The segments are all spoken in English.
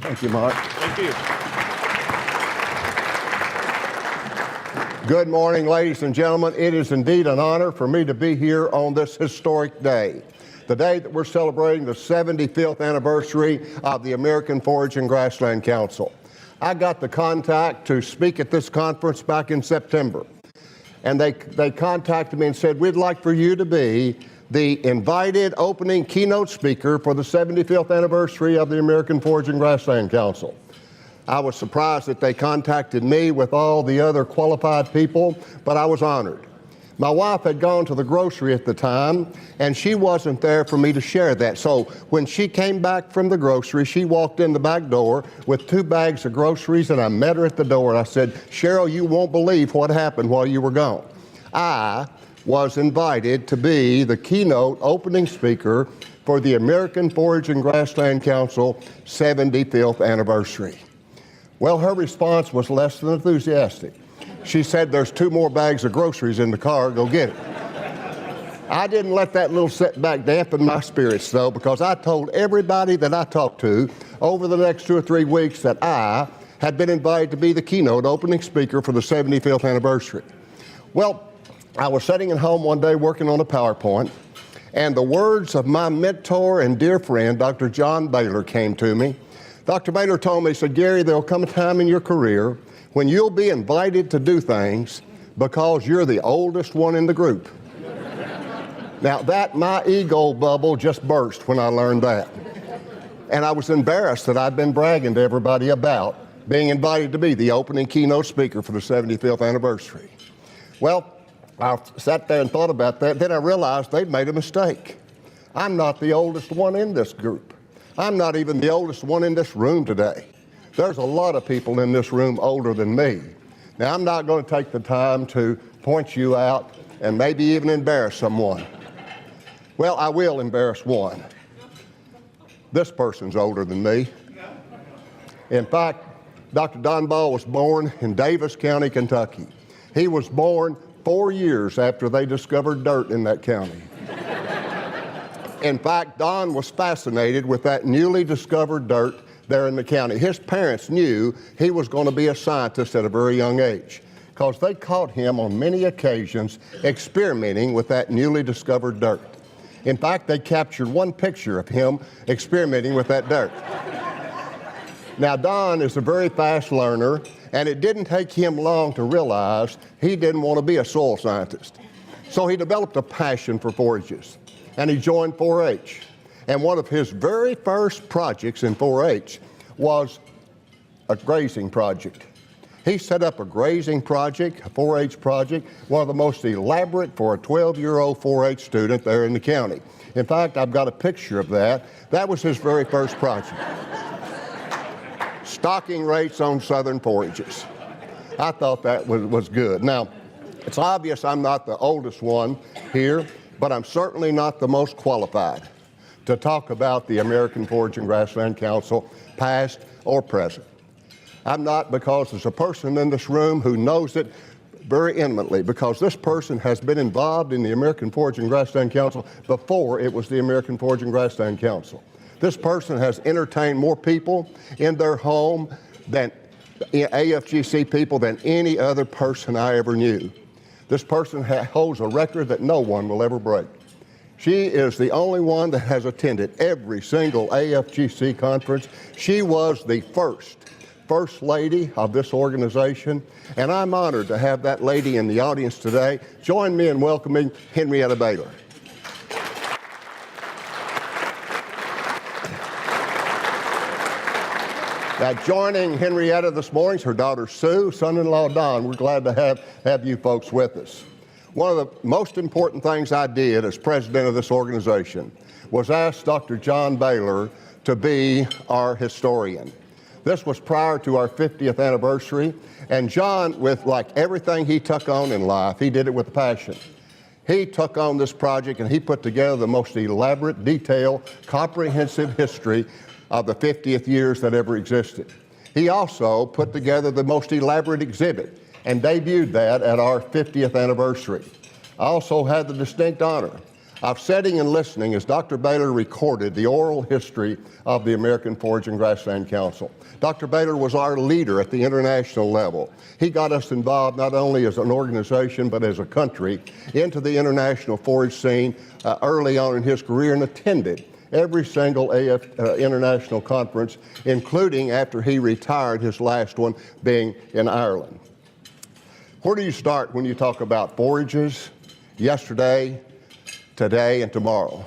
Thank you, Mark. Thank you. Good morning, ladies and gentlemen. It is indeed an honor for me to be here on this historic day, the day that we're celebrating the 75th anniversary of the American Forage and Grassland Council. I got the contact to speak at this conference back in September, and they contacted me and said, we'd like for you to be the invited opening keynote speaker for the 75th anniversary of the American Forage and Grassland Council. I was surprised that they contacted me with all the other qualified people, but I was honored. My wife had gone to the grocery at the time, and she wasn't there for me to share that. So when she came back from the grocery, she walked in the back door with 2 bags of groceries, and I met her at the door, and I said, Cheryl, you won't believe what happened while you were gone. I was invited to be the keynote opening speaker for the American Forage and Grassland Council 75th anniversary. Well, her response was less than enthusiastic. She said, there's 2 more bags of groceries in the car, go get it. I didn't let that little setback dampen my spirits, though, because I told everybody that I talked to over the next 2 or 3 weeks that I had been invited to be the keynote opening speaker for the 75th anniversary. Well, I was sitting at home one day working on a PowerPoint, and the words of my mentor and dear friend, Dr. John Baler, came to me. Dr. Baler told me, he said, Gary, there'll come a time in your career when you'll be invited to do things because you're the oldest one in the group. Now, my ego bubble just burst when I learned that. And I was embarrassed that I'd been bragging to everybody about being invited to be the opening keynote speaker for the 75th anniversary. Well, I sat there and thought about that. Then I realized they'd made a mistake. I'm not the oldest one in this group. I'm not even the oldest one in this room today. There's a lot of people in this room older than me. Now, I'm not going to take the time to point you out and maybe even embarrass someone. Well, I will embarrass one. This person's older than me. In fact, Dr. Don Ball was born in Davis County, Kentucky. He was born 4 years after they discovered dirt in that county. In fact, Don was fascinated with that newly discovered dirt there in the county. His parents knew he was going to be a scientist at a very young age because they caught him on many occasions experimenting with that newly discovered dirt. In fact, they captured one picture of him experimenting with that dirt. Now, Don is a very fast learner, and it didn't take him long to realize he didn't want to be a soil scientist. So he developed a passion for forages, and he joined Forage. And one of his very first projects in Forage was a grazing project. He set up a grazing project, a forage project, one of the most elaborate for a 12-year-old 4-H student there in the county. In fact, I've got a picture of that. That was his very first project. Stocking rates on southern forages. I thought that was good. Now, it's obvious I'm not the oldest one here, but I'm certainly not the most qualified to talk about the American Forage and Grassland Council, past or present. I'm not, because there's a person in this room who knows it very intimately, because this person has been involved in the American Forage and Grassland Council before it was the American Forage and Grassland Council. This person has entertained more people in their home than AFGC people than any other person I ever knew. This person holds a record that no one will ever break. She is the only one that has attended every single AFGC conference. She was the first lady of this organization, and I'm honored to have that lady in the audience today. Join me in welcoming Henrietta Baler. Now, joining Henrietta this morning is her daughter Sue, son-in-law Don. We're glad to have you folks with us. One of the most important things I did as president of this organization was ask Dr. John Baler to be our historian. This was prior to our 50th anniversary, and John, with like everything he took on in life, he did it with passion. He took on this project and he put together the most elaborate, detailed, comprehensive history of the 50th years that ever existed. He also put together the most elaborate exhibit and debuted that at our 50th anniversary. I also had the distinct honor of sitting and listening as Dr. Baler recorded the oral history of the American Forage and Grassland Council. Dr. Baler was our leader at the international level. He got us involved not only as an organization but as a country into the international forage scene early on in his career, and attended every single international conference, including after he retired, his last one being in Ireland. Where do you start when you talk about forages? Yesterday, today, and tomorrow.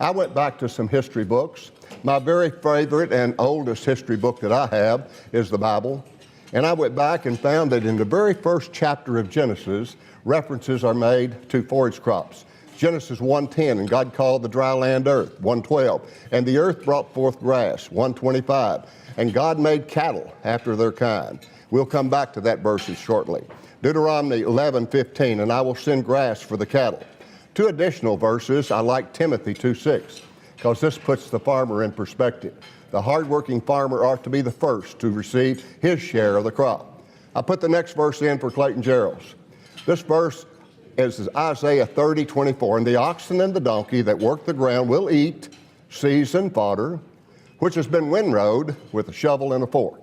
I went back to some history books. My very favorite and oldest history book that I have is the Bible. And I went back and found that in the very first chapter of Genesis, references are made to forage crops. Genesis 1:10, and God called the dry land earth, 1:12. And the earth brought forth grass, 1:25. And God made cattle after their kind. We'll come back to that verse shortly. Deuteronomy 11:15, and I will send grass for the cattle. Two additional verses, I like Timothy 2:6, because this puts the farmer in perspective. The hardworking farmer ought to be the first to receive his share of the crop. I put the next verse in for Clayton Gerald's. This verse is Isaiah 30:24, and the oxen and the donkey that work the ground will eat seasoned fodder, which has been windrowed with a shovel and a fork.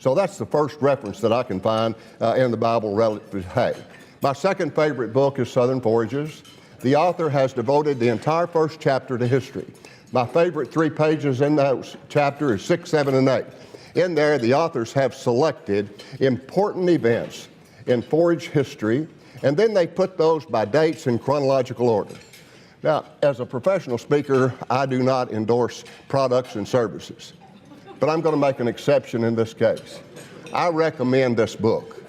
So that's the first reference that I can find in the Bible relative to hay. My second favorite book is Southern Forages. The author has devoted the entire first chapter to history. My favorite 3 pages in that chapter is 6, 7, and 8. In there, the authors have selected important events in forage history, and then they put those by dates in chronological order. Now, as a professional speaker, I do not endorse products and services, but I'm going to make an exception in this case. I recommend this book.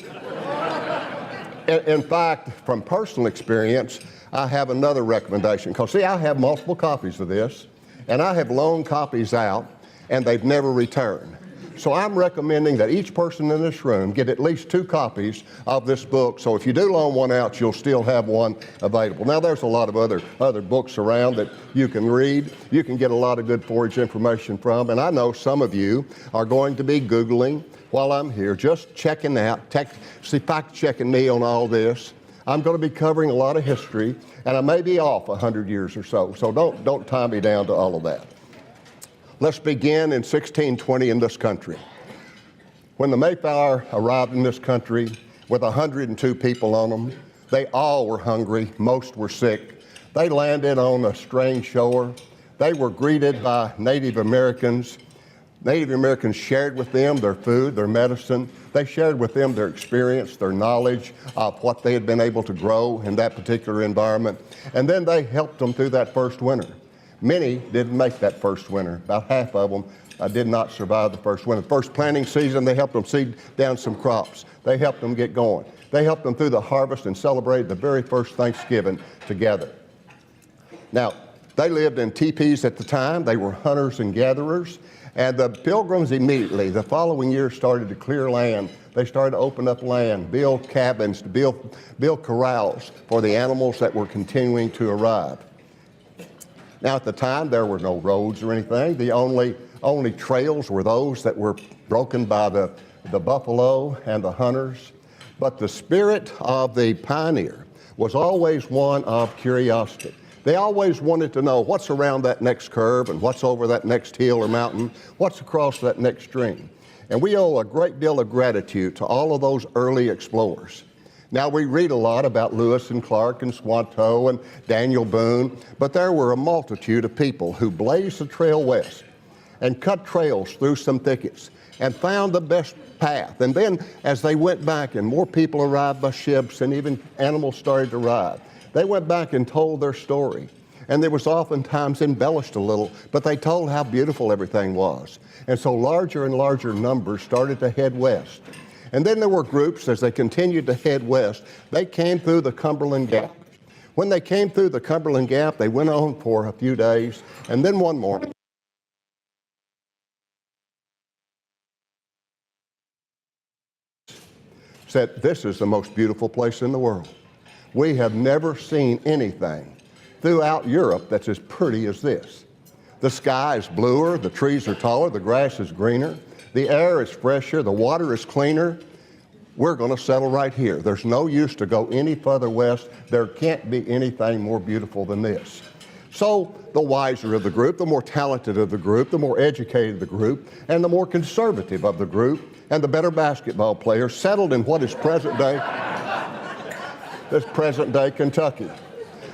In fact, from personal experience, I have another recommendation. Because, see, I have multiple copies of this, and I have loaned copies out, and they've never returned. So I'm recommending that each person in this room get at least 2 copies of this book. So if you do loan one out, you'll still have one available. Now, there's a lot of other books around that you can read. You can get a lot of good forage information from. And I know some of you are going to be Googling while I'm here, just checking out, fact-checking me on all this. I'm going to be covering a lot of history, and I may be off 100 years or so. So don't tie me down to all of that. Let's begin in 1620 in this country. When the Mayflower arrived in this country with 102 people on them, they all were hungry, most were sick. They landed on a strange shore. They were greeted by Native Americans. Native Americans shared with them their food, their medicine. They shared with them their experience, their knowledge of what they had been able to grow in that particular environment. And then they helped them through that first winter. Many didn't make that first winter. About half of them did not survive the first winter. First planting season, they helped them seed down some crops. They helped them get going. They helped them through the harvest and celebrated the very first Thanksgiving together. Now, they lived in teepees at the time. They were hunters and gatherers. And the Pilgrims immediately, the following year, started to clear land. They started to open up land, build cabins, build corrals for the animals that were continuing to arrive. Now, at the time, there were no roads or anything. The only trails were those that were broken by the buffalo and the hunters. But the spirit of the pioneer was always one of curiosity. They always wanted to know what's around that next curve and what's over that next hill or mountain, what's across that next stream. And we owe a great deal of gratitude to all of those early explorers. Now, we read a lot about Lewis and Clark and Squanto and Daniel Boone, but there were a multitude of people who blazed the trail west and cut trails through some thickets and found the best path. And then as they went back and more people arrived by ships and even animals started to arrive, they went back and told their story. And there was oftentimes embellished a little, but they told how beautiful everything was. And so larger and larger numbers started to head west. And then there were groups, as they continued to head west, they came through the Cumberland Gap. When they came through the Cumberland Gap, they went on for a few days, and then one morning, said, "This is the most beautiful place in the world. We have never seen anything throughout Europe that's as pretty as this. The sky is bluer, the trees are taller, the grass is greener, the air is fresher, the water is cleaner. We're going to settle right here. There's no use to go any further west. There can't be anything more beautiful than this." So the wiser of the group, the more talented of the group, the more educated of the group, and the more conservative of the group, and the better basketball players settled in what is present day Kentucky.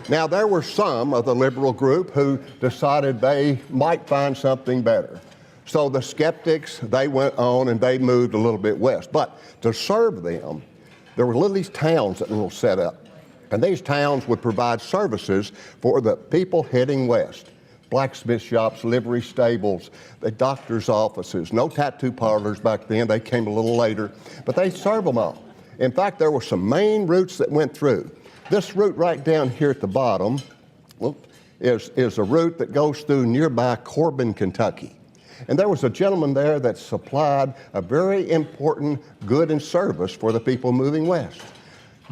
Now, there were some of the liberal group who decided they might find something better. So the skeptics, they went on and they moved a little bit west. But to serve them, there were these towns that were set up. And these towns would provide services for the people heading west. Blacksmith shops, livery stables, the doctor's offices, no tattoo parlors back then. They came a little later, but they served them all. In fact, there were some main routes that went through. This route right down here at the bottom is a route that goes through nearby Corbin, Kentucky. And there was a gentleman there that supplied a very important good and service for the people moving west.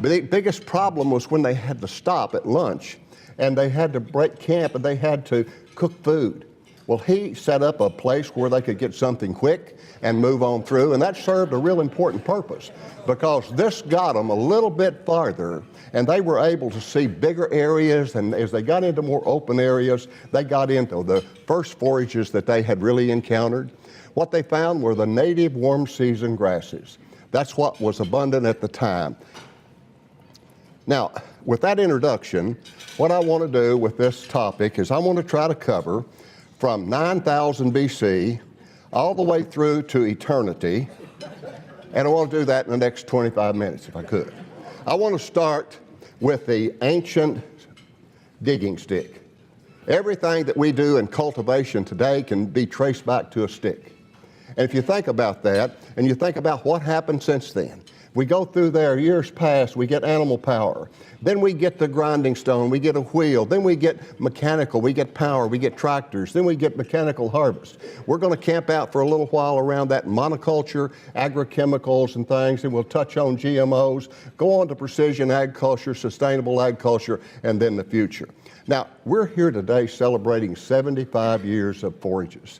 The biggest problem was when they had to stop at lunch and they had to break camp and they had to cook food. Well, he set up a place where they could get something quick and move on through, and that served a real important purpose because this got them a little bit farther and they were able to see bigger areas, and as they got into more open areas, they got into the first forages that they had really encountered. What they found were the native warm season grasses. That's what was abundant at the time. Now, with that introduction, what I want to do with this topic is I want to try to cover from 9000 BC all the way through to eternity, and I want to do that in the next 25 minutes if I could. I want to start with the ancient digging stick. Everything that we do in cultivation today can be traced back to a stick. And if you think about that, and you think about what happened since then, we go through there, years past, we get animal power. Then we get the grinding stone, we get a wheel. Then we get mechanical, we get power, we get tractors. Then we get mechanical harvest. We're going to camp out for a little while around that monoculture, agrochemicals and things, and we'll touch on GMOs, go on to precision agriculture, sustainable agriculture, and then the future. Now, we're here today celebrating 75 years of forages.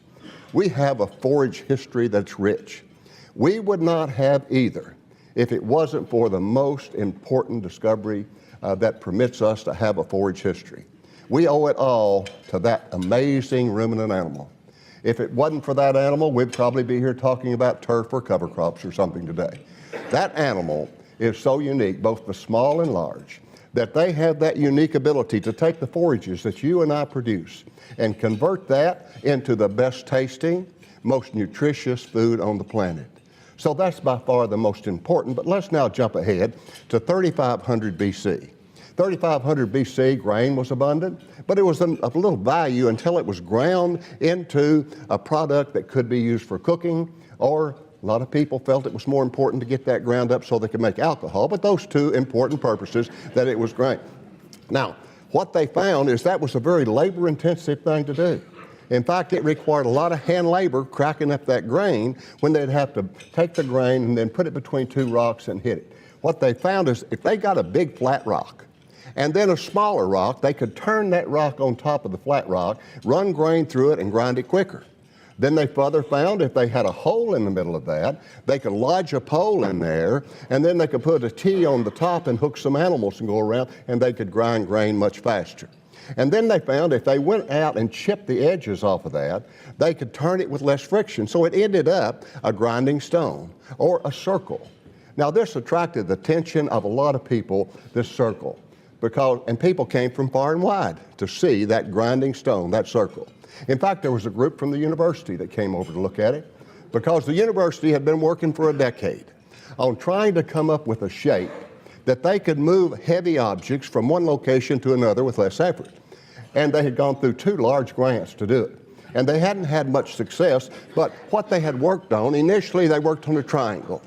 We have a forage history that's rich. We would not have either if it wasn't for the most important discovery that permits us to have a forage history. We owe it all to that amazing ruminant animal. If it wasn't for that animal, we'd probably be here talking about turf or cover crops or something today. That animal is so unique, both the small and large, that they have that unique ability to take the forages that you and I produce and convert that into the best tasting, most nutritious food on the planet. So that's by far the most important, but let's now jump ahead to 3500 BC. 3500 BC, grain was abundant, but it was of little value until it was ground into a product that could be used for cooking, or a lot of people felt it was more important to get that ground up so they could make alcohol, but those two important purposes that it was grain. Now, what they found is that was a very labor-intensive thing to do. In fact, it required a lot of hand labor cracking up that grain when they'd have to take the grain and then put it between two rocks and hit it. What they found is if they got a big flat rock and then a smaller rock, they could turn that rock on top of the flat rock, run grain through it, and grind it quicker. Then they further found if they had a hole in the middle of that, they could lodge a pole in there, and then they could put a T on the top and hook some animals and go around, and they could grind grain much faster. And then they found if they went out and chipped the edges off of that, they could turn it with less friction. So it ended up a grinding stone or a circle. Now this attracted the attention of a lot of people, this circle, and people came from far and wide to see that grinding stone, that circle. In fact, there was a group from the university that came over to look at it because the university had been working for a decade on trying to come up with a shape that they could move heavy objects from one location to another with less effort. And they had gone through 2 large grants to do it. And they hadn't had much success, but what they had worked on, initially they worked on a triangle.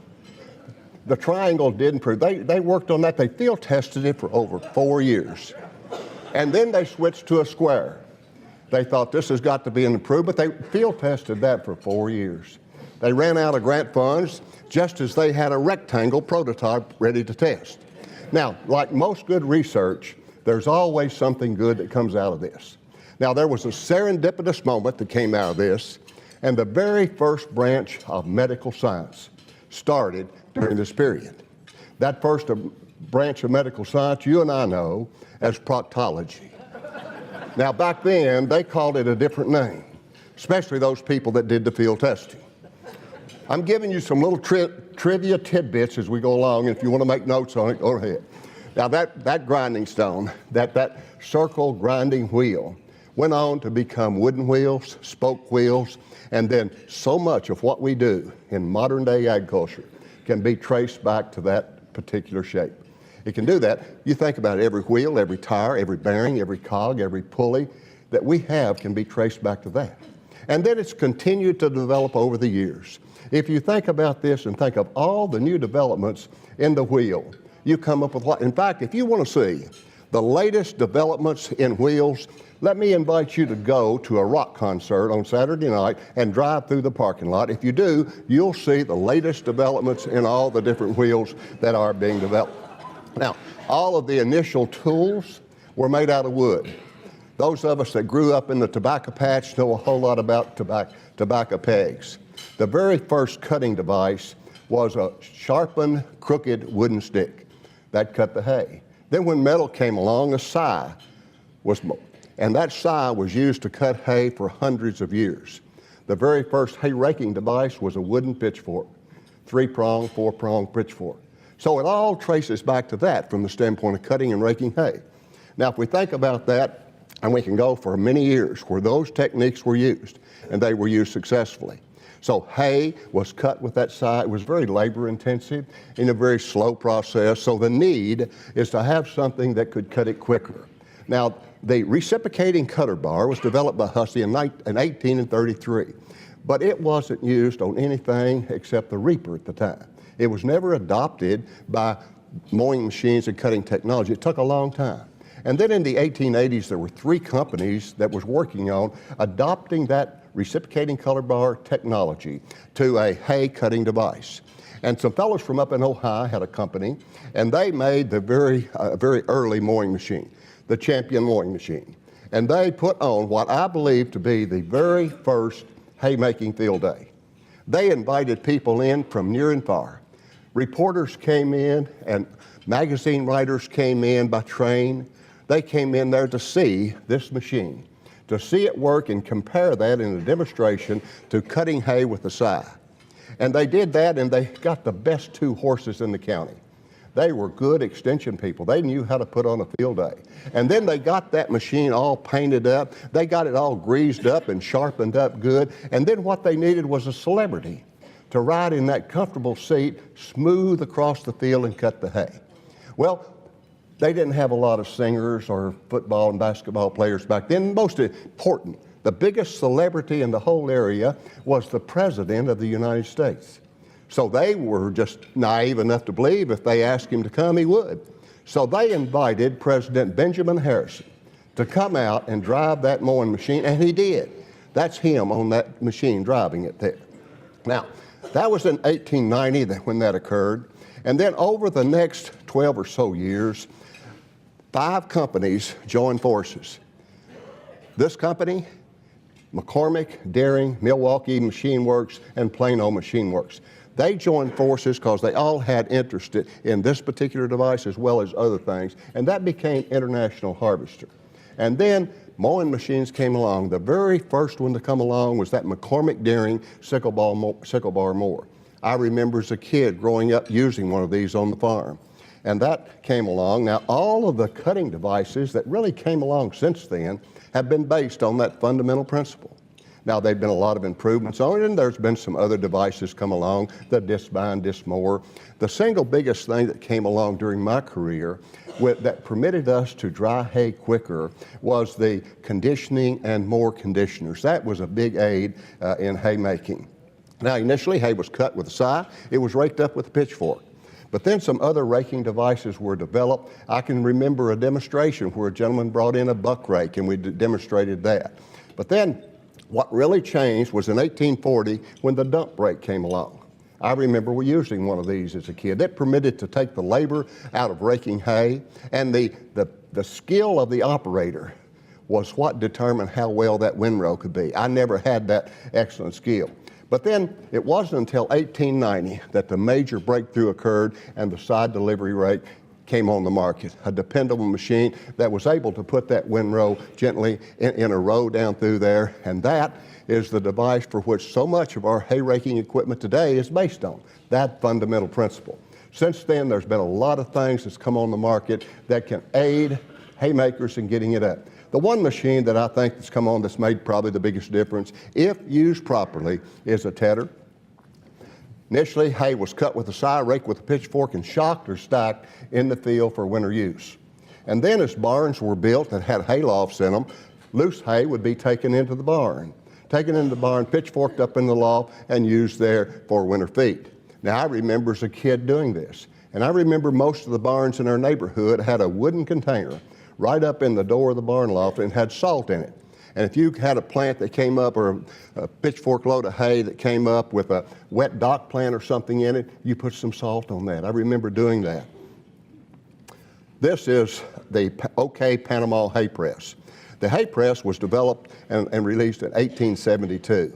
The triangle did improve. They worked on that. They field tested it for over 4 years. And then they switched to a square. They thought this has got to be an improvement. They field tested that for 4 years. They ran out of grant funds just as they had a rectangle prototype ready to test. Now, like most good research, there's always something good that comes out of this. Now, there was a serendipitous moment that came out of this, and the very first branch of medical science started during this period. That first branch of medical science you and I know as proctology. Now, back then, they called it a different name, especially those people that did the field testing. I'm giving you some little trivia tidbits as we go along, and if you want to make notes on it, go ahead. Now, that grinding stone, that circle grinding wheel, went on to become wooden wheels, spoke wheels, and then so much of what we do in modern-day agriculture can be traced back to that particular shape. It can do that. You think about it, every wheel, every tire, every bearing, every cog, every pulley that we have can be traced back to that. And then it's continued to develop over the years. If you think about this and think of all the new developments in the wheel, you come up with what, in fact, if you want to see the latest developments in wheels, let me invite you to go to a rock concert on Saturday night and drive through the parking lot. If you do, you'll see the latest developments in all the different wheels that are being developed. Now, all of the initial tools were made out of wood. Those of us that grew up in the tobacco patch know a whole lot about tobacco pegs. The very first cutting device was a sharpened, crooked wooden stick that cut the hay. Then when metal came along, a scythe was, and that scythe was used to cut hay for hundreds of years. The very first hay raking device was a wooden pitchfork, 3-prong, 4-prong pitchfork. So it all traces back to that from the standpoint of cutting and raking hay. Now, if we think about that, and we can go for many years where those techniques were used, and they were used successfully. So hay was cut with that scythe. It was very labor intensive in a very slow process. So the need is to have something that could cut it quicker. Now, the reciprocating cutter bar was developed by Hussey in 1833, but it wasn't used on anything except the reaper at the time. It was never adopted by mowing machines and cutting technology. It took a long time. And then in the 1880s, there were 3 companies that was working on adopting that reciprocating color bar technology to a hay cutting device. And some fellows from up in Ohio had a company, and they made the very early mowing machine, the Champion mowing machine. And they put on what I believe to be the very first haymaking field day. They invited people in from near and far. Reporters came in and magazine writers came in by train. They came in there to see this machine, to see it work and compare that in a demonstration to cutting hay with a scythe. And they did that, and they got the best 2 horses in the county. They were good extension people. They knew how to put on a field day. And then they got that machine all painted up. They got it all greased up and sharpened up good. And then what they needed was a celebrity to ride in that comfortable seat, smooth across the field and cut the hay. Well, they didn't have a lot of singers or football and basketball players back then. Most important, the biggest celebrity in the whole area was the President of the United States. So they were just naive enough to believe if they asked him to come, he would. So they invited President Benjamin Harrison to come out and drive that mowing machine, and he did. That's him on that machine driving it there. Now, that was in 1890 when that occurred. And then over the next 12 or so years, 5 companies joined forces. This company, McCormick, Daring, Milwaukee Machine Works, and Plano Machine Works. They joined forces because they all had interest in this particular device as well as other things, and that became International Harvester. And then mowing machines came along. The very first one to come along was that McCormick Daring sickle bar mower. I remember as a kid growing up using one of these on the farm. And that came along. Now, all of the cutting devices that really came along since then have been based on that fundamental principle. Now, there have been a lot of improvements on it, and there's been some other devices come along, the disc bind, disc mower. The single biggest thing that came along during my career that permitted us to dry hay quicker was the conditioning and mower conditioners. That was a big aid in haymaking. Now, initially, hay was cut with a scythe. It was raked up with a pitchfork. But then some other raking devices were developed. I can remember a demonstration where a gentleman brought in a buck rake, and we demonstrated that. But then what really changed was in 1840 when the dump rake came along. I remember using one of these as a kid. That permitted to take the labor out of raking hay, and the skill of the operator was what determined how well that windrow could be. I never had that excellent skill. But then it wasn't until 1890 that the major breakthrough occurred and the side delivery rake came on the market, a dependable machine that was able to put that windrow gently in a row down through there, and that is the device for which so much of our hay raking equipment today is based on, that fundamental principle. Since then, there's been a lot of things that's come on the market that can aid haymakers in getting it up. The one machine that I think that's come on that's made probably the biggest difference, if used properly, is a tedder. Initially, hay was cut with a side rake with a pitchfork and shocked or stacked in the field for winter use. And then as barns were built that had hay lofts in them, loose hay would be taken into the barn. Taken into the barn, pitchforked up in the loft, and used there for winter feed. Now, I remember as a kid doing this. And I remember most of the barns in our neighborhood had a wooden container right up in the door of the barn loft and had salt in it. And if you had a plant that came up, or a pitchfork load of hay that came up with a wet dock plant or something in it, you put some salt on that. I remember doing that. This is the OK Panama hay press. The hay press was developed and released in 1872.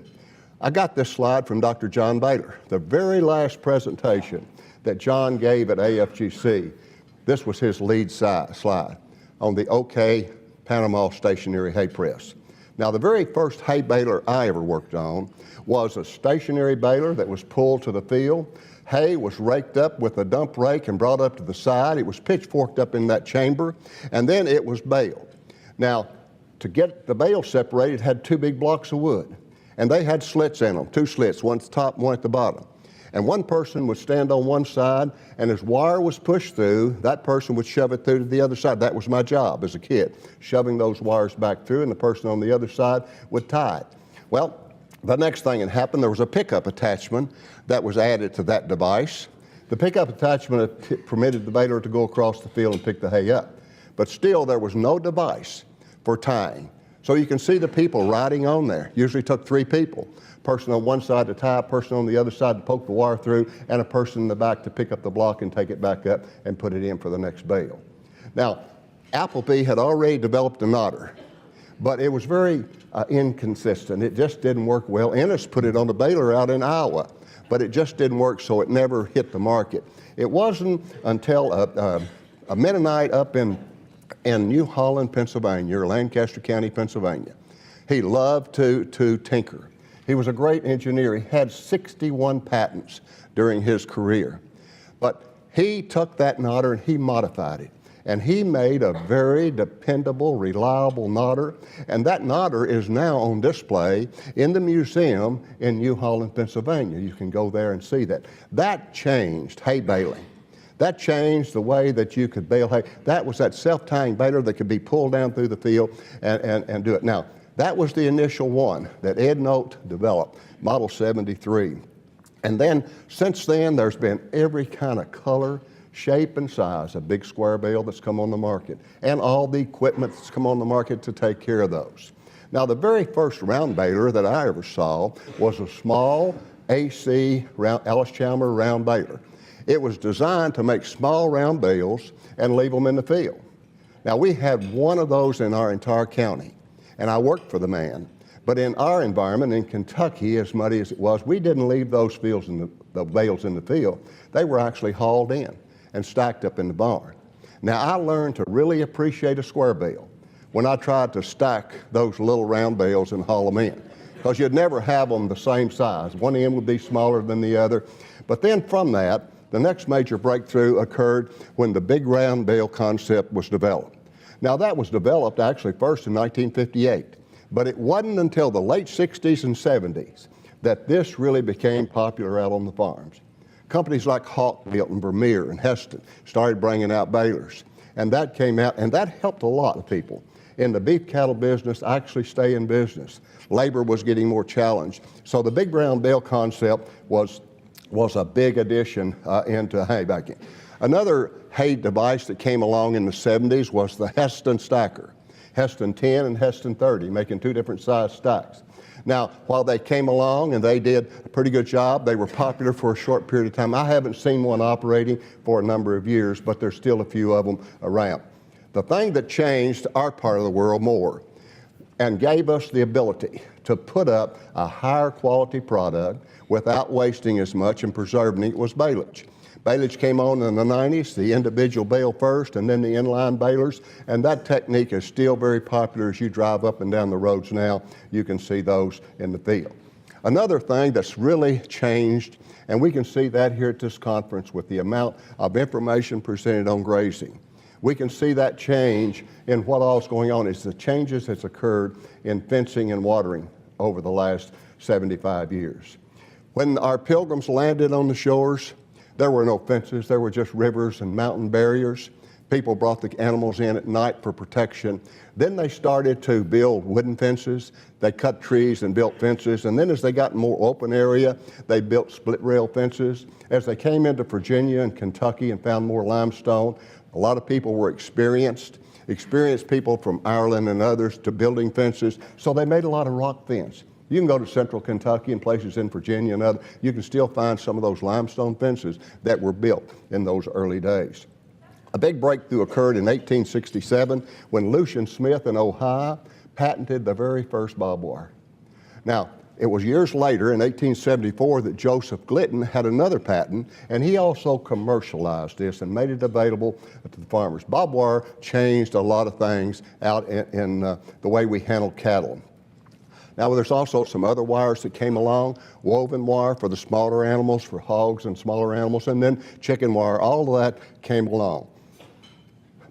I got this slide from Dr. John Baler, the very last presentation that John gave at AFGC. This was his lead slide on the OK Panama stationary hay press. Now, the very first hay baler I ever worked on was a stationary baler that was pulled to the field. Hay was raked up with a dump rake and brought up to the side. It was pitchforked up in that chamber, and then it was baled. Now, to get the bale separated, it had two big blocks of wood, and they had slits in them, two slits, one at the top, one at the bottom. And one person would stand on one side, and as wire was pushed through, that person would shove it through to the other side. That was my job as a kid, shoving those wires back through, and the person on the other side would tie it. Well, the next thing that happened, there was a pickup attachment that was added to that device. The pickup attachment permitted the baler to go across the field and pick the hay up. But still, there was no device for tying. So you can see the people riding on there. Usually took three people. Person on one side to tie, a person on the other side to poke the wire through, and a person in the back to pick up the block and take it back up and put it in for the next bale. Now, Appleby had already developed a knotter, but it was very inconsistent. It just didn't work well. Ennis put it on a baler out in Iowa, but it just didn't work, so it never hit the market. It wasn't until a Mennonite up in New Holland, Pennsylvania, or Lancaster County, Pennsylvania. He loved to tinker. He was a great engineer. He had 61 patents during his career. But he took that knotter and he modified it. And he made a very dependable, reliable knotter. And that knotter is now on display in the museum in New Holland, Pennsylvania. You can go there and see that. That changed hay baling. That changed the way that you could bale hay. That was that self-tying baler that could be pulled down through the field and do it. Now, that was the initial one that Ed Note developed, Model 73. And then, since then, there's been every kind of color, shape, and size of big square bale that's come on the market, and all the equipment that's come on the market to take care of those. Now, the very first round baler that I ever saw was a small AC Allis-Chalmers round baler. It was designed to make small round bales and leave them in the field. Now, we had one of those in our entire county, and I worked for the man. But in our environment in Kentucky, as muddy as it was, we didn't leave those fields the bales in the field. They were actually hauled in and stacked up in the barn. Now, I learned to really appreciate a square bale when I tried to stack those little round bales and haul them in, because you'd never have them the same size. One end would be smaller than the other. But then from that, the next major breakthrough occurred when the big round bale concept was developed. Now, that was developed actually first in 1958, but it wasn't until the late 60s and 70s that this really became popular out on the farms. Companies like Hawkville and Vermeer and Heston started bringing out balers, and that came out, and that helped a lot of people in the beef cattle business actually stay in business. Labor was getting more challenged, so the big round bale concept was a big addition into hay baking. Another hay device that came along in the 70s was the Heston stacker, Heston 10 and Heston 30, making two different size stacks. Now, while they came along and they did a pretty good job, they were popular for a short period of time. I haven't seen one operating for a number of years, but there's still a few of them around. The thing that changed our part of the world more and gave us the ability to put up a higher quality product without wasting as much and preserving it was baleage. Baleage came on in the 90s, the individual bale first and then the inline balers, and that technique is still very popular. As you drive up and down the roads now, you can see those in the field. Another thing that's really changed, and we can see that here at this conference with the amount of information presented on grazing. We can see that change in what all is going on. It's the changes that's occurred in fencing and watering over the last 75 years. When our pilgrims landed on the shores, there were no fences, there were just rivers and mountain barriers. People brought the animals in at night for protection. Then they started to build wooden fences. They cut trees and built fences. And then as they got more open area, they built split rail fences. As they came into Virginia and Kentucky and found more limestone, a lot of people were experienced people from Ireland and others to building fences. So they made a lot of rock fence. You can go to central Kentucky and places in Virginia and other, you can still find some of those limestone fences that were built in those early days. A big breakthrough occurred in 1867 when Lucian Smith in Ohio patented the very first barbed wire. Now, it was years later in 1874 that Joseph Glidden had another patent, and he also commercialized this and made it available to the farmers. Barbed wire changed a lot of things out in the way we handle cattle. Now, there's also some other wires that came along, woven wire for the smaller animals, for hogs and smaller animals, and then chicken wire. All of that came along.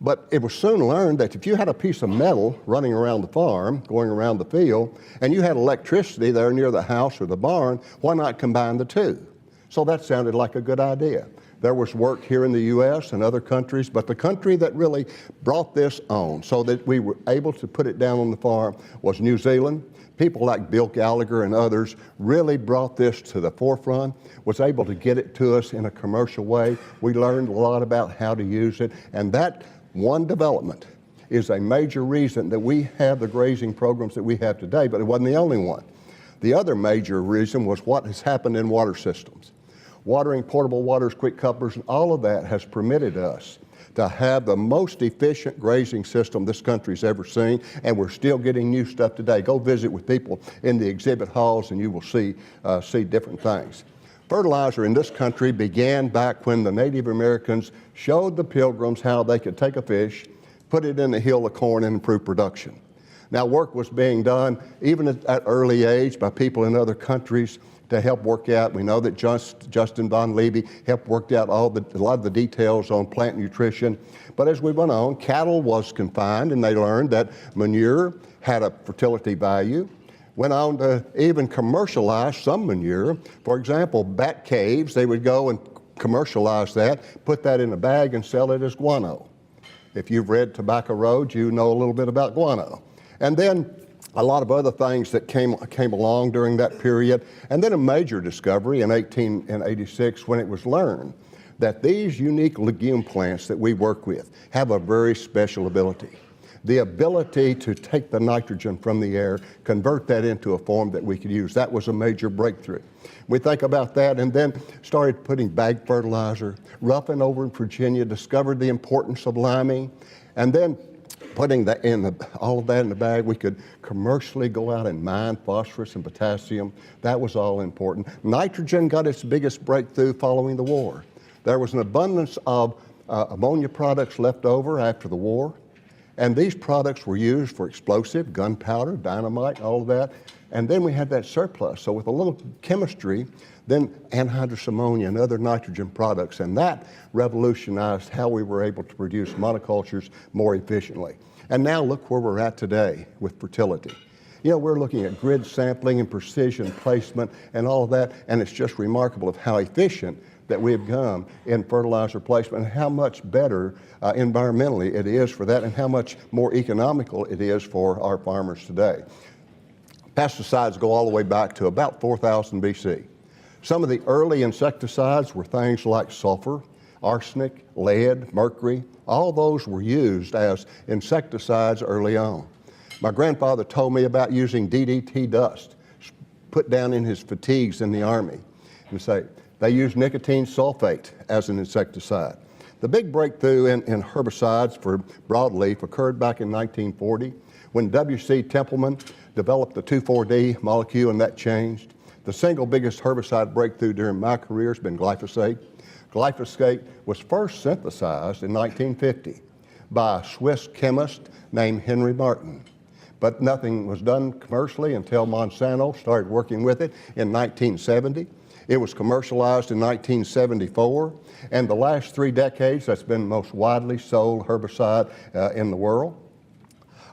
But it was soon learned that if you had a piece of metal running around the farm, going around the field, and you had electricity there near the house or the barn, why not combine the two? So that sounded like a good idea. There was work here in the U.S. and other countries, but the country that really brought this on so that we were able to put it down on the farm was New Zealand. People like Bill Gallagher and others really brought this to the forefront, was able to get it to us in a commercial way. We learned a lot about how to use it, and that one development is a major reason that we have the grazing programs that we have today, but it wasn't the only one. The other major reason was what has happened in water systems. Watering, portable waters, quick couplers, and all of that has permitted us to have the most efficient grazing system this country's ever seen, and we're still getting new stuff today. Go visit with people in the exhibit halls and you will see different things. Fertilizer in this country began back when the Native Americans showed the Pilgrims how they could take a fish, put it in a hill of corn, and improve production. Now, work was being done even at that early age by people in other countries to help work out. We know that Justin von Levy helped work out a lot of the details on plant nutrition. But as we went on, cattle was confined, and they learned that manure had a fertility value. Went on to even commercialize some manure. For example, bat caves, they would go and commercialize that, put that in a bag and sell it as guano. If you've read Tobacco Road, you know a little bit about guano. And then a lot of other things that came along during that period. And then a major discovery in 1886 when it was learned that these unique legume plants that we work with have a very special ability. The ability to take the nitrogen from the air, convert that into a form that we could use. That was a major breakthrough. We think about that and then started putting bag fertilizer. Ruffin over in Virginia discovered the importance of liming, and then putting that all of that in the bag, we could commercially go out and mine phosphorus and potassium. That was all important. Nitrogen got its biggest breakthrough following the war. There was an abundance of ammonia products left over after the war. And these products were used for explosive, gunpowder, dynamite, all of that. And then we had that surplus. So with a little chemistry, then anhydrous ammonia and other nitrogen products. And that revolutionized how we were able to produce monocultures more efficiently. And now look where we're at today with fertility. You know, we're looking at grid sampling and precision placement and all of that. And it's just remarkable of how efficient that we have come in fertilizer placement and how much better environmentally it is for that and how much more economical it is for our farmers today. Pesticides go all the way back to about 4000 BC. Some of the early insecticides were things like sulfur, arsenic, lead, mercury. All those were used as insecticides early on. My grandfather told me about using DDT dust put down in his fatigues in the Army and say, they used nicotine sulfate as an insecticide. The big breakthrough in herbicides for broadleaf occurred back in 1940 when W.C. Templeman developed the 2,4-D molecule, and that changed. The single biggest herbicide breakthrough during my career has been glyphosate. Glyphosate was first synthesized in 1950 by a Swiss chemist named Henry Martin. But nothing was done commercially until Monsanto started working with it in 1970. It was commercialized in 1974, and the last 3 decades, that's been the most widely sold herbicide in the world.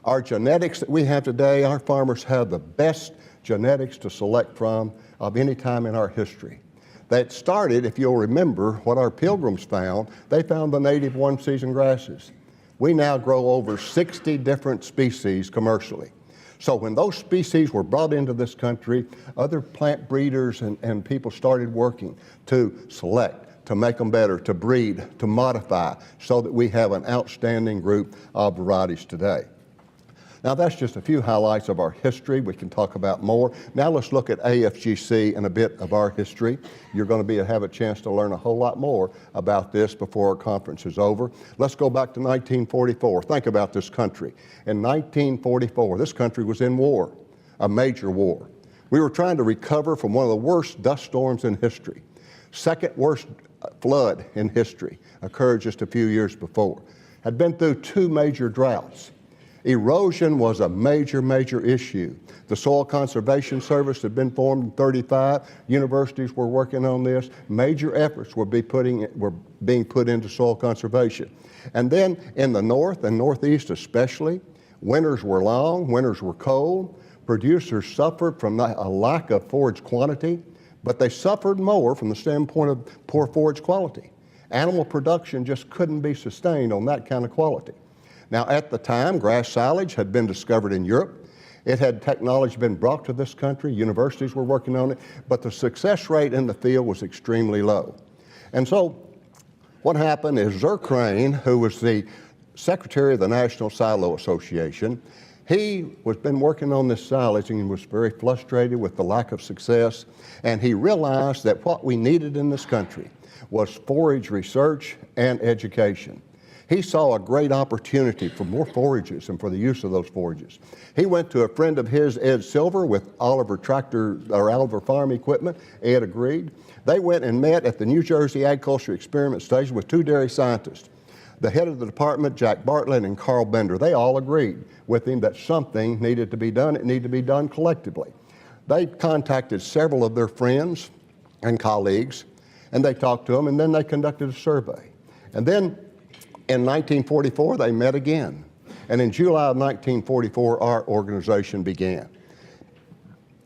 Our genetics that we have today, our farmers have the best genetics to select from of any time in our history. That started, if you'll remember, what our pilgrims found. They found the native one-season grasses. We now grow over 60 different species commercially. So when those species were brought into this country, other plant breeders and people started working to select, to make them better, to breed, to modify, so that we have an outstanding group of varieties today. Now that's just a few highlights of our history. We can talk about more. Now let's look at AFGC and a bit of our history. You're going to have a chance to learn a whole lot more about this before our conference is over. Let's go back to 1944. Think about this country. In 1944, this country was in war, a major war. We were trying to recover from one of the worst dust storms in history. Second worst flood in history occurred just a few years before. Had been through 2 major droughts. Erosion was a major, major issue. The Soil Conservation Service had been formed in 1935. Universities were working on this. Major efforts were being put into soil conservation. And then in the north and northeast especially, winters were long, winters were cold. Producers suffered from a lack of forage quantity, but they suffered more from the standpoint of poor forage quality. Animal production just couldn't be sustained on that kind of quality. Now, at the time, grass silage had been discovered in Europe. It had technology been brought to this country. Universities were working on it, but the success rate in the field was extremely low. And so what happened is Zerkrain, who was the secretary of the National Silo Association, he was been working on this silage and he was very frustrated with the lack of success. And he realized that what we needed in this country was forage research and education. He saw a great opportunity for more forages and for the use of those forages. He went to a friend of his, Ed Silver, with Oliver Farm Equipment. Ed agreed. They went and met at the New Jersey Agriculture Experiment Station with 2 dairy scientists. The head of the department, Jack Bartlett, and Carl Bender, they all agreed with him that something needed to be done. It needed to be done collectively. They contacted several of their friends and colleagues, and they talked to them, and then they conducted a survey. And then in 1944, they met again. And in July of 1944, our organization began.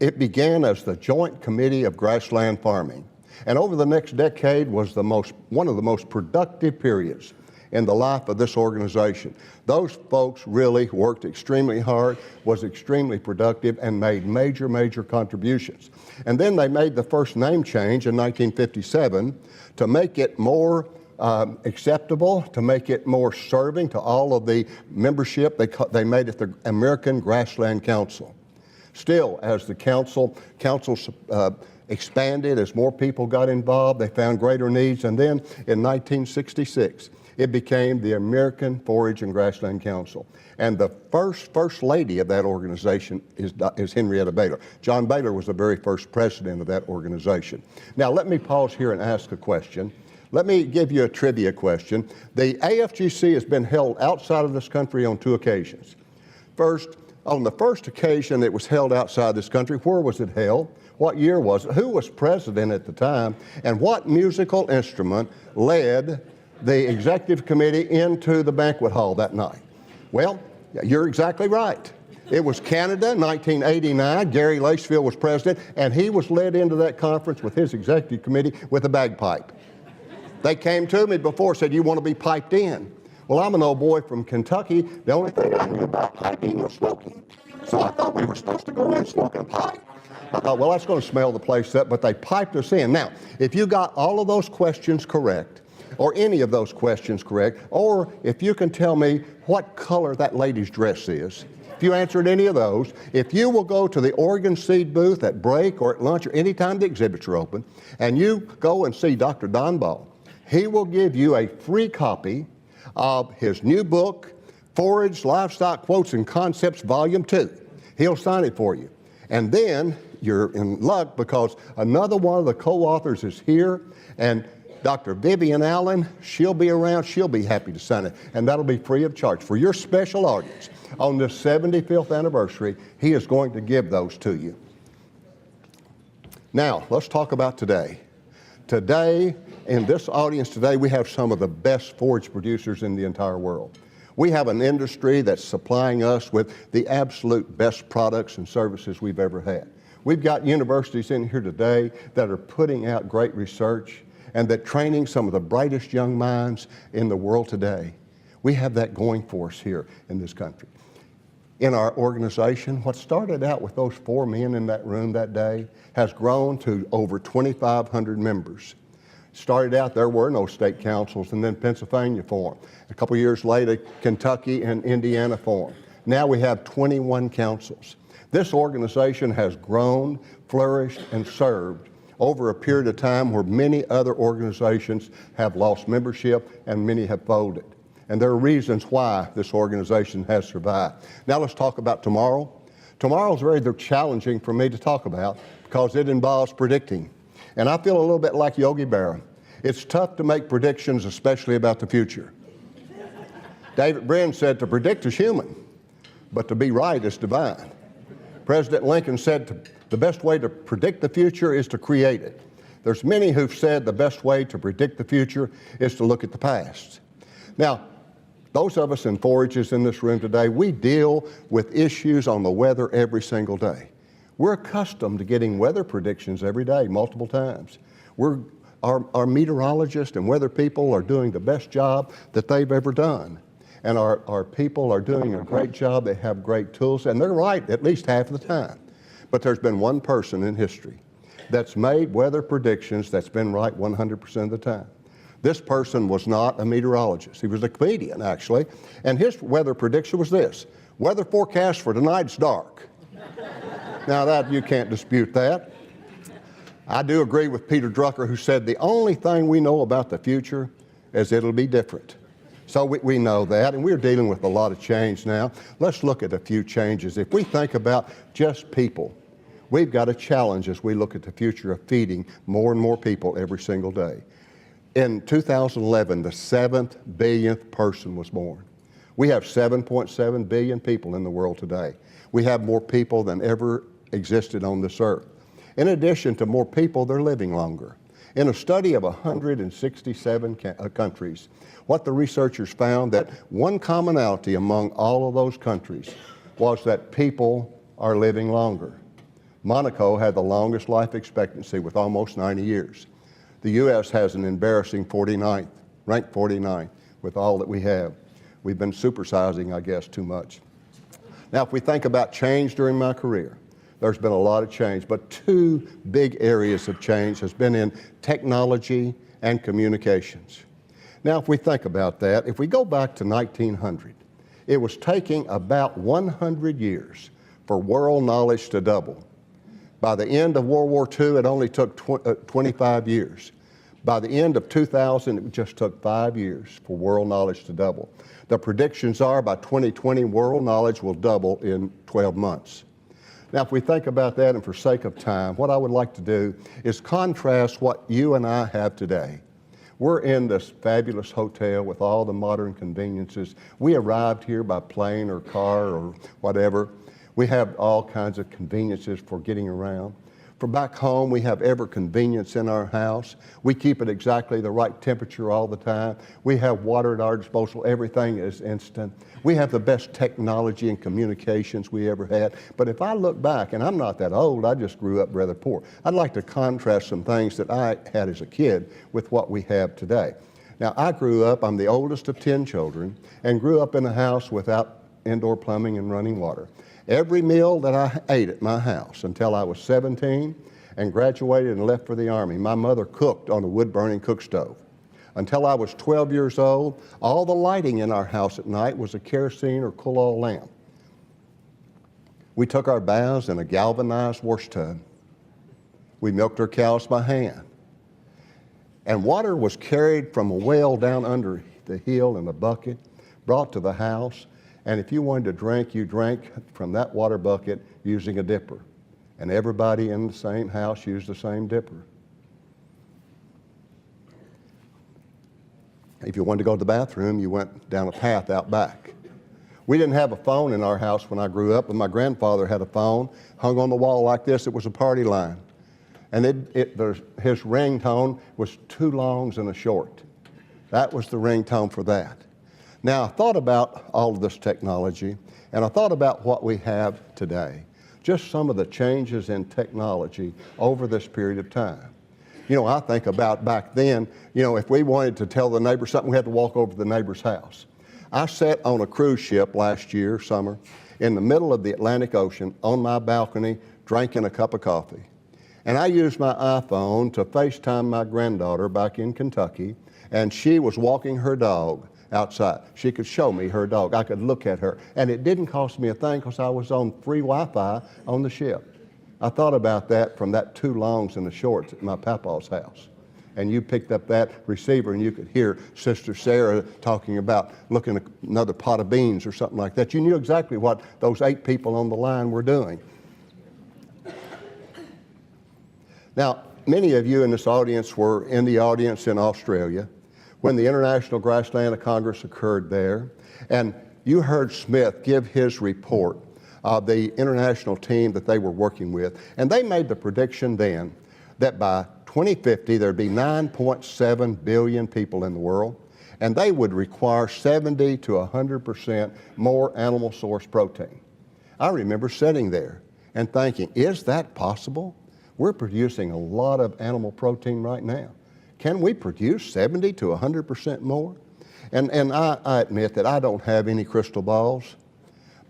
It began as the Joint Committee of Grassland Farming. And over the next decade was one of the most productive periods in the life of this organization. Those folks really worked extremely hard, was extremely productive, and made major, major contributions. And then they made the first name change in 1957 to make it more acceptable, to make it more serving to all of the membership. They made it the American Grassland Council. Still, as the council expanded, as more people got involved, they found greater needs, and then in 1966, it became the American Forage and Grassland Council. And the first lady of that organization is Henrietta Baler. John Baler was the very first president of that organization. Now, let me pause here and ask a question. Let me give you a trivia question. The AFGC has been held outside of this country on 2 occasions. First, on the first occasion it was held outside this country, where was it held? What year was it? Who was president at the time? And what musical instrument led the executive committee into the banquet hall that night? Well, you're exactly right. It was Canada, 1989. Garry Lacefield was president, and he was led into that conference with his executive committee with a bagpipe. They came to me before, said, "You want to be piped in?" Well, I'm an old boy from Kentucky. The only thing I knew about piping was smoking. So I thought we were supposed to go in and smoke a pipe. I thought, well, that's going to smell the place up, but they piped us in. Now, if you got all of those questions correct, or any of those questions correct, or if you can tell me what color that lady's dress is, if you answered any of those, if you will go to the Oregon Seed booth at break or at lunch or any time the exhibits are open, and you go and see Dr. Don Ball, he will give you a free copy of his new book, Forage, Livestock Quotes and Concepts, Volume 2. He'll sign it for you. And then you're in luck because another one of the co-authors is here, and Dr. Vivian Allen, she'll be around. She'll be happy to sign it, and that'll be free of charge. For your special audience on this 75th anniversary, he is going to give those to you. Now, let's talk about today. Today, in this audience today, we have some of the best forage producers in the entire world. We have an industry that's supplying us with the absolute best products and services we've ever had. We've got universities in here today that are putting out great research and that training some of the brightest young minds in the world today. We have that going for us here in this country. In our organization, what started out with those 4 men in that room that day has grown to over 2,500 members. Started out, there were no state councils, and then Pennsylvania formed. A couple years later, Kentucky and Indiana formed. Now we have 21 councils. This organization has grown, flourished, and served over a period of time where many other organizations have lost membership and many have folded. And there are reasons why this organization has survived. Now let's talk about tomorrow. Tomorrow's very challenging for me to talk about because it involves predicting. And I feel a little bit like Yogi Berra. It's tough to make predictions, especially about the future. David Brin said to predict is human, but to be right is divine. President Lincoln said the best way to predict the future is to create it. There's many who've said the best way to predict the future is to look at the past. Now, those of us in Forages in this room today, we deal with issues on the weather every single day. We're accustomed to getting weather predictions every day, multiple times. Our meteorologists and weather people are doing the best job that they've ever done. And our people are doing a great job. They have great tools, and they're right at least half of the time. But there's been one person in history that's made weather predictions that's been right 100% of the time. This person was not a meteorologist. He was a comedian, actually. And his weather prediction was this: weather forecast for tonight's dark. Now that, you can't dispute that. I do agree with Peter Drucker, who said the only thing we know about the future is it'll be different. So we know that, and we're dealing with a lot of change now. Let's look at a few changes. If we think about just people, we've got a challenge as we look at the future of feeding more and more people every single day. In 2011, the 7th billionth person was born. We have 7.7 billion people in the world today. We have more people than ever existed on this earth. In addition to more people, they're living longer. In a study of 167 countries, what the researchers found that one commonality among all of those countries was that people are living longer. Monaco had the longest life expectancy with almost 90 years. The U.S. has an embarrassing 49th, ranked 49th with all that we have. We've been supersizing, I guess, too much. Now, if we think about change during my career, there's been a lot of change, but 2 big areas of change has been in technology and communications. Now, if we think about that, if we go back to 1900, it was taking about 100 years for world knowledge to double. By the end of World War II, it only took 25 years. By the end of 2000, it just took 5 years for world knowledge to double. The predictions are by 2020, world knowledge will double in 12 months. Now, if we think about that, and for sake of time, what I would like to do is contrast what you and I have today. We're in this fabulous hotel with all the modern conveniences. We arrived here by plane or car or whatever. We have all kinds of conveniences for getting around. For back home, we have every convenience in our house. We keep it exactly the right temperature all the time. We have water at our disposal. Everything is instant. We have the best technology and communications we ever had. But if I look back, and I'm not that old, I just grew up rather poor, I'd like to contrast some things that I had as a kid with what we have today. Now, I grew up, I'm the oldest of 10 children, and grew up in a house without indoor plumbing and running water. Every meal that I ate at my house until I was 17 and graduated and left for the Army, my mother cooked on a wood-burning cook stove. Until I was 12 years old, all the lighting in our house at night was a kerosene or coal oil lamp. We took our baths in a galvanized wash tub. We milked our cows by hand. And water was carried from a well down under the hill in a bucket, brought to the house, and if you wanted to drink, you drank from that water bucket using a dipper. and everybody in the same house used the same dipper. If you wanted to go to the bathroom, you went down a path out back. We didn't have a phone in our house when I grew up, but my grandfather had a phone hung on the wall like this. It was a party line. And his ringtone was 2 longs and a short. That was the ringtone for that. Now, I thought about all of this technology, and I thought about what we have today. Just some of the changes in technology over this period of time. You know, I think about back then, you know, if we wanted to tell the neighbor something, we had to walk over to the neighbor's house. I sat on a cruise ship last year, summer, in the middle of the Atlantic Ocean on my balcony, drinking a cup of coffee. And I used my iPhone to FaceTime my granddaughter back in Kentucky, and she was walking her dog outside. She could show me her dog. I could look at her. And it didn't cost me a thing because I was on free Wi-Fi on the ship. I thought about that from that 2 longs and the shorts at my papa's house. And you picked up that receiver and you could hear Sister Sarah talking about looking at another pot of beans or something like that. You knew exactly what those 8 people on the line were doing. Now, many of you in this audience were in the audience in Australia when the International Grassland Congress occurred there. And you heard Smith give his report of the international team that they were working with. And they made the prediction then that by 2050, there'd be 9.7 billion people in the world, and they would require 70 to 100% more animal source protein. I remember sitting there and thinking, is that possible? We're producing a lot of animal protein right now. Can we produce 70 to 100% more? And I admit that I don't have any crystal balls,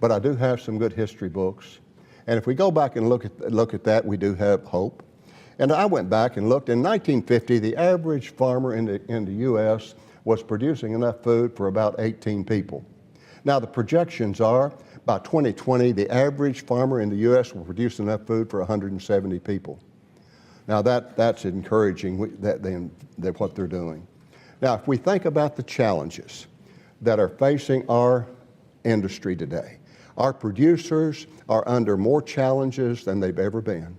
but I do have some good history books. And if we go back and look at that, we do have hope. And I went back and looked. In 1950, the average farmer in the U.S. was producing enough food for about 18 people. Now, the projections are, by 2020, the average farmer in the U.S. will produce enough food for 170 people. Now, that's encouraging, what they're doing. Now, if we think about the challenges that are facing our industry today, our producers are under more challenges than they've ever been.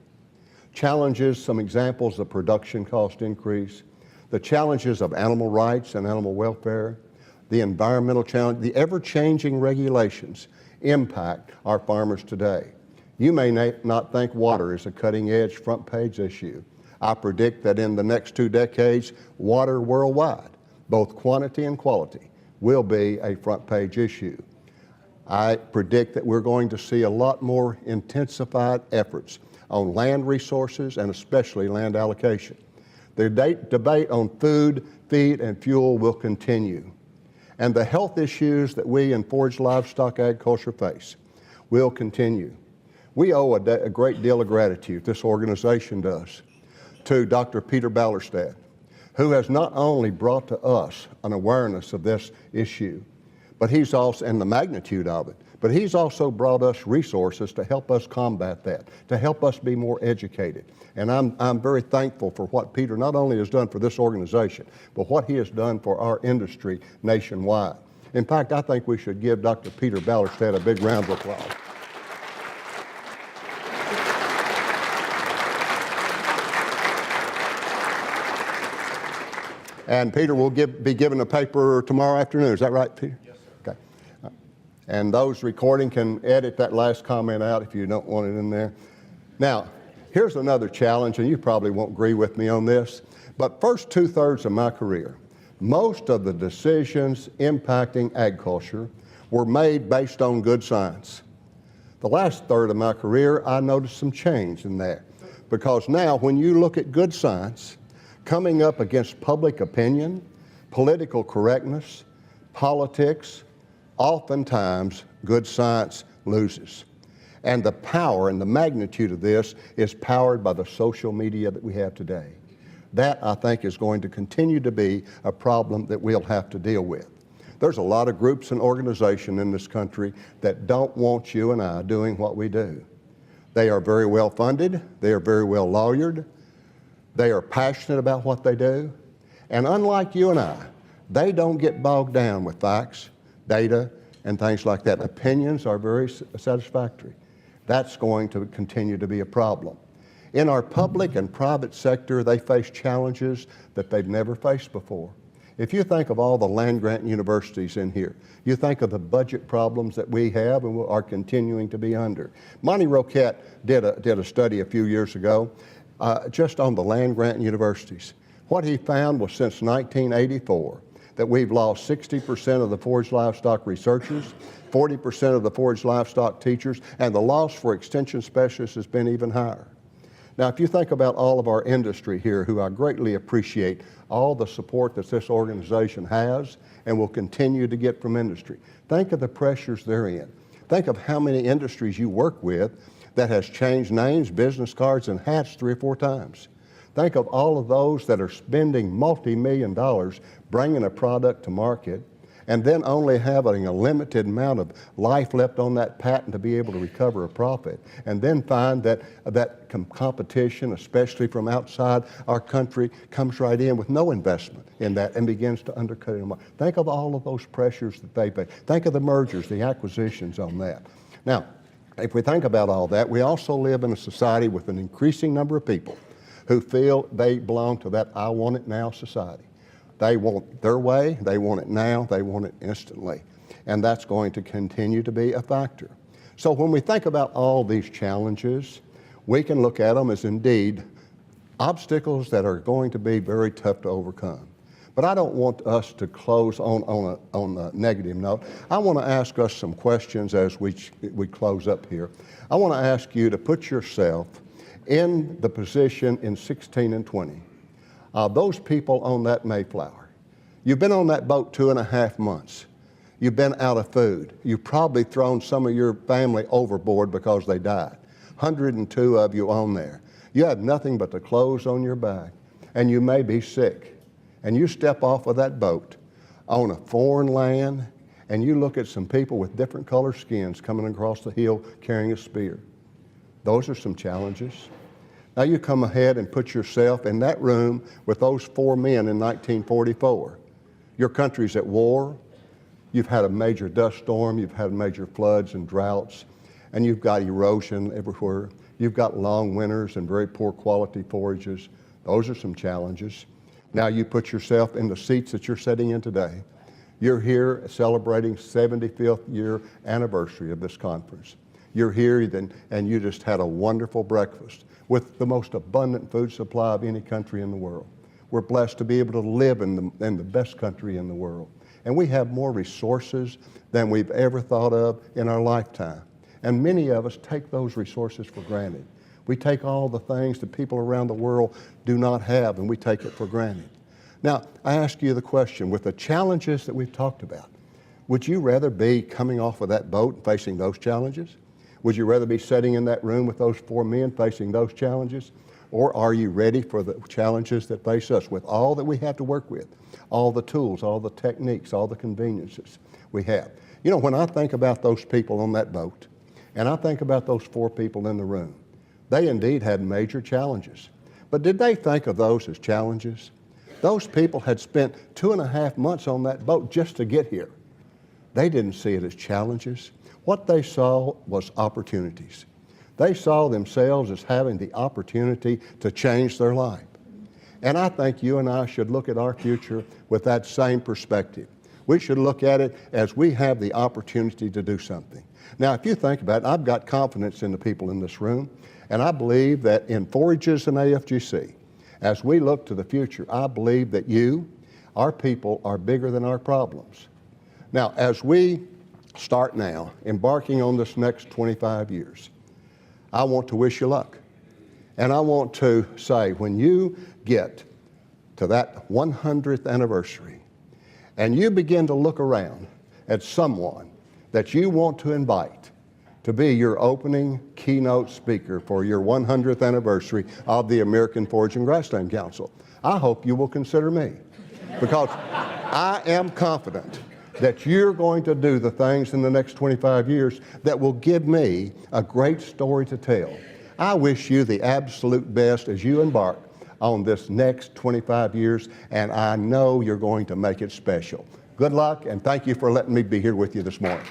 Challenges, some examples of production cost increase, the challenges of animal rights and animal welfare, the environmental challenge, the ever-changing regulations impact our farmers today. You may not think water is a cutting-edge front-page issue. I predict that in the next 2 decades, water worldwide, both quantity and quality, will be a front-page issue. I predict that we're going to see a lot more intensified efforts on land resources and especially land allocation. The debate on food, feed, and fuel will continue. And the health issues that we in forage livestock agriculture face will continue. We owe a great deal of gratitude, this organization does, to Dr. Peter Ballerstedt, who has not only brought to us an awareness of this issue, but he's also, and the magnitude of it, but he's also brought us resources to help us combat that, to help us be more educated. And I'm very thankful for what Peter not only has done for this organization, but what he has done for our industry nationwide. In fact, I think we should give Dr. Peter Ballerstedt a big round of applause. And Peter will be given a paper tomorrow afternoon. Is that right, Peter? Yes, sir. Okay. And those recording can edit that last comment out if you don't want it in there. Now, here's another challenge, and you probably won't agree with me on this, but first 2/3 of my career, most of the decisions impacting agriculture were made based on good science. The last third of my career, I noticed some change in that, because now when you look at good science, coming up against public opinion, political correctness, politics, oftentimes good science loses. And the power and the magnitude of this is powered by the social media that we have today. That, I think, is going to continue to be a problem that we'll have to deal with. There's a lot of groups and organizations in this country that don't want you and I doing what we do. They are very well funded, they are very well lawyered, they are passionate about what they do, and unlike you and I, they don't get bogged down with facts, data, and things like that. Opinions are very satisfactory. That's going to continue to be a problem. In our public and private sector, they face challenges that they've never faced before. If you think of all the land-grant universities in here, you think of the budget problems that we have and are continuing to be under. Monty Roquette did a study a few years ago just on the land-grant universities. What he found was since 1984 that we've lost 60% of the forage livestock researchers, 40% of the forage livestock teachers, and the loss for extension specialists has been even higher. Now, if you think about all of our industry here, who I greatly appreciate all the support that this organization has and will continue to get from industry, think of the pressures they're in. Think of how many industries you work with that has changed names, business cards, and hats 3 or 4 times. Think of all of those that are spending multi-million dollars bringing a product to market and then only having a limited amount of life left on that patent to be able to recover a profit, and then find that competition, especially from outside our country, comes right in with no investment in that and begins to undercut it. Think of all of those pressures that they face. Think of the mergers, the acquisitions on that. Now, if we think about all that, we also live in a society with an increasing number of people who feel they belong to that I want it now society. They want their way, they want it now, they want it instantly. And that's going to continue to be a factor. So when we think about all these challenges, we can look at them as indeed obstacles that are going to be very tough to overcome. But I don't want us to close on a negative note. I want to ask us some questions as we close up here. I want to ask you to put yourself in the position in 16 and 20. Those people on that Mayflower. You've been on that boat 2.5 months. You've been out of food. You've probably thrown some of your family overboard because they died. 102 of you on there. You have nothing but the clothes on your back, and you may be sick. And you step off of that boat on a foreign land, and you look at some people with different colored skins coming across the hill carrying a spear. Those are some challenges. Now you come ahead and put yourself in that room with those 4 men in 1944. Your country's at war. You've had a major dust storm. You've had major floods and droughts. And you've got erosion everywhere. You've got long winters and very poor quality forages. Those are some challenges. Now you put yourself in the seats that you're sitting in today. You're here celebrating 75th year anniversary of this conference. You're here and you just had a wonderful breakfast with the most abundant food supply of any country in the world. We're blessed to be able to live in the best country in the world. And we have more resources than we've ever thought of in our lifetime. And many of us take those resources for granted. We take all the things that people around the world do not have, and we take it for granted. Now, I ask you the question, with the challenges that we've talked about, would you rather be coming off of that boat and facing those challenges? Would you rather be sitting in that room with those 4 men facing those challenges? Or are you ready for the challenges that face us with all that we have to work with, all the tools, all the techniques, all the conveniences we have? You know, when I think about those people on that boat, and I think about those 4 people in the room, they indeed had major challenges. But did they think of those as challenges? Those people had spent 2.5 months on that boat just to get here. They didn't see it as challenges. What they saw was opportunities. They saw themselves as having the opportunity to change their life. And I think you and I should look at our future with that same perspective. We should look at it as we have the opportunity to do something. Now, if you think about it, I've got confidence in the people in this room, and I believe that in Forages and AFGC, as we look to the future, I believe that you, our people, are bigger than our problems. Now, as we start now, embarking on this next 25 years, I want to wish you luck. And I want to say, when you get to that 100th anniversary, and you begin to look around at someone that you want to invite to be your opening keynote speaker for your 100th anniversary of the American Forage and Grassland Council, I hope you will consider me, because I am confident that you're going to do the things in the next 25 years that will give me a great story to tell. I wish you the absolute best as you embark on this next 25 years, and I know you're going to make it special. Good luck, and thank you for letting me be here with you this morning.